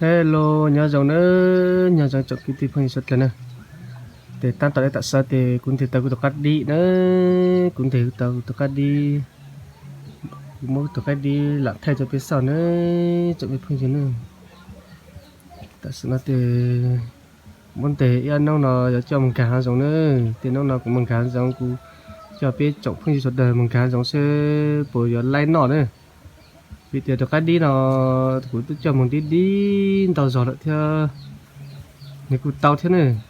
Hello, nhớ dòng nữa, nhớ dòng chọn cái phong xuất lên nè. Để tan tại tại sao thì cũng thể tao cũng cắt đi nữa, cũng thể tao cắt đi, mỗi tao cắt đi làm thay cho cái sau nữa, chọn cái phong gì nữa. Tại sao nó thì muốn thể yên nó cho mình cả dòng nữa, thì nó cũng mình cả dòng cũng cho biết chọn phong xuất đời mình cả dòng sẽ bồi giờ lại nọ nữa. Vì tiền tao cắt đi nó cũng tôi cho mình đi tao dò lại theo. Này cũng tao thế này,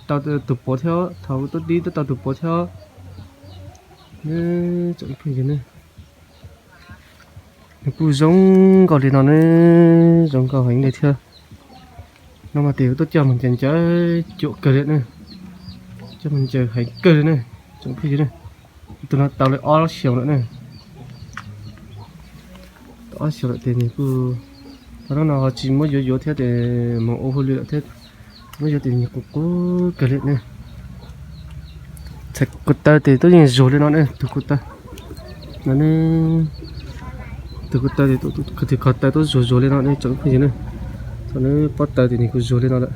tao tụt bỏ theo, thầu tôi đi tôi tao tụt bỏ theo, chọn cái gì này, này cũng giống gọi thì nó này, giống gọi hành này theo, nó mà tiểu tôi cho mình chèn chơi chỗ cờ đấy này, cho mình chơi hành cờ đấy này, chọn cái gì này, tụi nó tao lại ó xỉu nữa này, ó xỉu lại tiền này cũng, nó nào chỉ mới vô theo để mà ô hô luyện thế. Bây giờ thì nhiều cố cái lên này, thật cột ta thì tôi nhìn rồi lên nó này, từ cột ta, nó này, từ cột ta thì tôi thì cột ta tôi rồi lên nó này, chọn cái gì nữa, cho nó bắt ta thì mình cứ rồi lên nó đấy.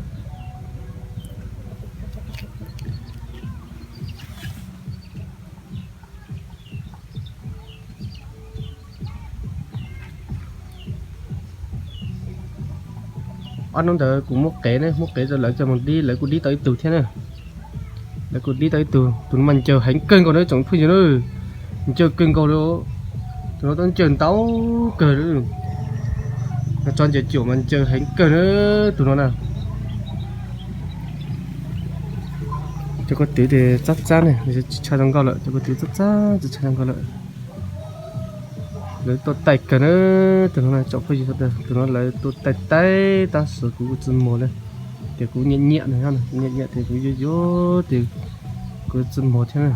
Anh ông đợi cũng một cái rồi lại cho mình đi lại cũng đi tới từ thế này. Để cô đi tới tụi mình chờ hành cân còn đấy chẳng phải gì nữa, mình chờ cân cầu đó tụi nó đang chờ táo cờ nữa, nó cho chờ chiều mình chờ hành cân nữa tụi nó nào cho có tí thì chắc chắn này mình sẽ cho thằng cao lợi cho có tí chắc chắn cho thằng cao lợi lấy tôi tay cờ nữa tụi nó này chẳng phải gì hết rồi tụi nó lấy tôi tay tay ta sửa cũng chân mồ lên để cũng nhẹ nhẹ này ha nhẹ nhẹ thì cũng vô thì cứ chân mồ thế này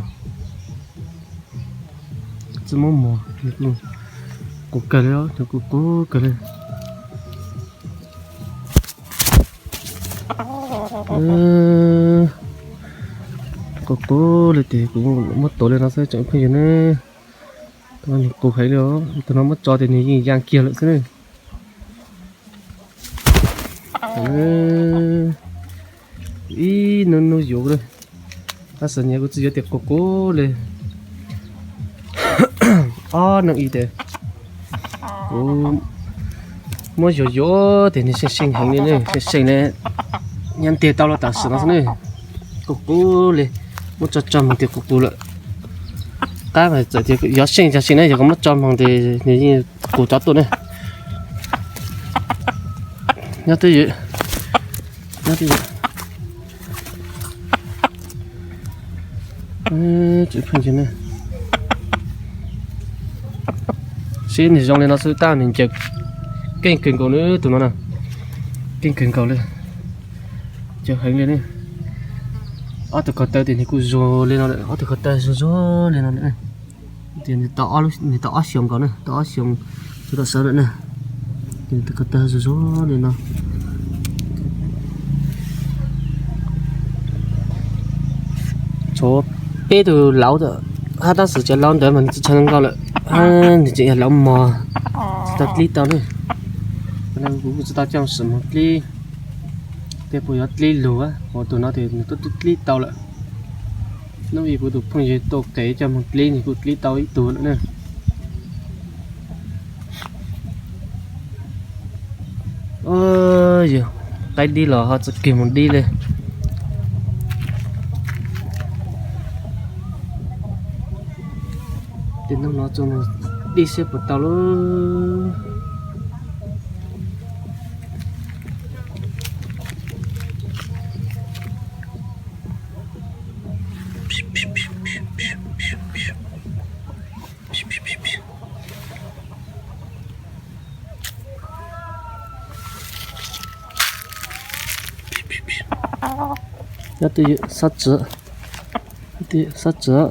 chân mồ luôn cố cờ đó cho cố cờ lên cố lên thì cũng mất tổ lên nó sẽ chẳng phải gì nữa tụi cố thấy đó tụi nó mất cho thì như giang kia lại thế này ý nó dụ đây ta sợ nhà của chị tiệc cố lên nó ý thế cố mua dỗ thì nó sẽ sinh hành lên này sẽ sinh này nhân tiền tao là ta sợ nó thế này cố lên muốn cho mình tiệc cố lại cái này thì gió sinh ra sinh này thì có mất cho mình thì như cố chó tôi này nhớ tới gì chữ phần gì này xin thì trong này nó sẽ tạo nên chụp kênh kênh cầu nữa tụi nó nào kênh cầu lên chụp hình lên đi từ cột tay thì cứ rô lên nó lại từ cột tay rô lên nó nữa thì tỏ lúc thì tỏ xiong cầu nữa tỏ xiong cho nó sợ nữa nè thì từ cột tay rô lên nó số bé từ lâu rồi hắn đang sử dụng lâu để mình chơi cao lại thì chỉ là lâu mò ta lý tao này nên cũng chúng ta trong sử một lý để bây giờ lý lúa hoặc tụi nó thì tôi lý tao lại nó vì bữa tụi phong gì tôi kể cho một lý thì cũng lý tao ít tụi nữa nè ôi giờ cái đi là họ sẽ kìm một đi lên thì nó cho nó đi xếp vào tàu luôn nó tự sát chữa nó tự sát chữa